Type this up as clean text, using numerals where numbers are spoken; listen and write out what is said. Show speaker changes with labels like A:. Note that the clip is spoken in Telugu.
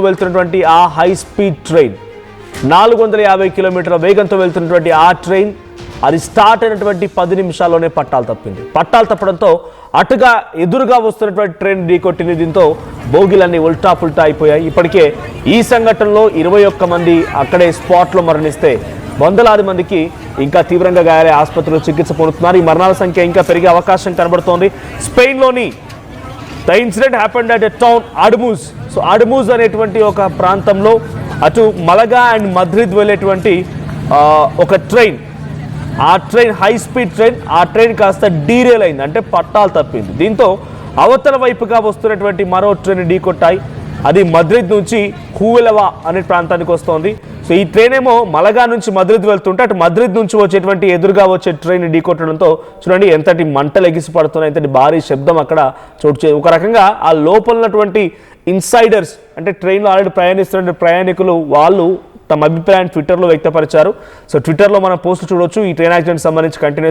A: వెళ్తున్నటువంటి ఆ హై స్పీడ్ ట్రైన్ 450 కిలోమీటర్ల వేగంతో వెళ్తున్నటువంటి ఆ ట్రైన్ అది స్టార్ట్ అయినటువంటి 10 నిమిషాల్లోనే పట్టాలు తప్పింది. పట్టాలు తప్పడంతో అటుగా ఎదురుగా వస్తున్నటువంటి ట్రైన్ ఢీకొట్టింది. దీంతో బోగిలన్నీ ఉల్టా పుల్టా అయిపోయాయి. ఇప్పటికే ఈ సంఘటనలో 21 మంది అక్కడే స్పాట్లో మరణిస్తే వందలాది మందికి ఇంకా తీవ్రంగా గాయాలై ఆసుపత్రిలో చికిత్స పొందుతున్నారు. ఈ మరణాల సంఖ్య ఇంకా పెరిగే అవకాశం కనబడుతోంది. స్పెయిన్లోని the incident happened at a town Admuz. So Admuz అనేటువంటి ఒక ప్రాంతంలో అటు మలగా అండ్ మద్రిద్ వెళ్ళేటువంటి ఒక ట్రైన్, ఆ ట్రైన్ హై స్పీడ్ ట్రైన్, ఆ ట్రైన్ కాస్త డీరేల్ అయింది, అంటే పట్టాలు తప్పింది. దీంతో అవతల వైపుగా వస్తున్నటువంటి మరో ట్రైన్ ఢీకొట్టాయి. అది మద్రిద్ నుంచి హూవెలవా అనే ప్రాంతానికి వస్తోంది. సో ఈ ట్రైన్ ఏమో మలగా నుంచి మద్రిద్ వెళ్తుంటే అటు మద్రిద్ నుంచి వచ్చేటువంటి ఎదురుగా వచ్చే ట్రైన్ ఢీకొట్టడంతో చూడండి ఎంతటి మంటలు ఎగిసి పడుతున్నాయి, ఎంతటి భారీ శబ్దం అక్కడ ఒక రకంగా ఆ లోపల ఉన్నటువంటి ఇన్సైడర్స్, అంటే ట్రైన్లో ఆల్రెడీ ప్రయాణిస్తున్న ప్రయాణికులు, వాళ్ళు తమ అభిప్రాయాన్ని ట్విట్టర్లో వ్యక్తపరిచారు. సో ట్విట్టర్లో మనం పోస్ట్ చూడొచ్చు. ఈ ట్రైన్ యాక్సిడెంట్ సంబంధించి కంటిన్యూ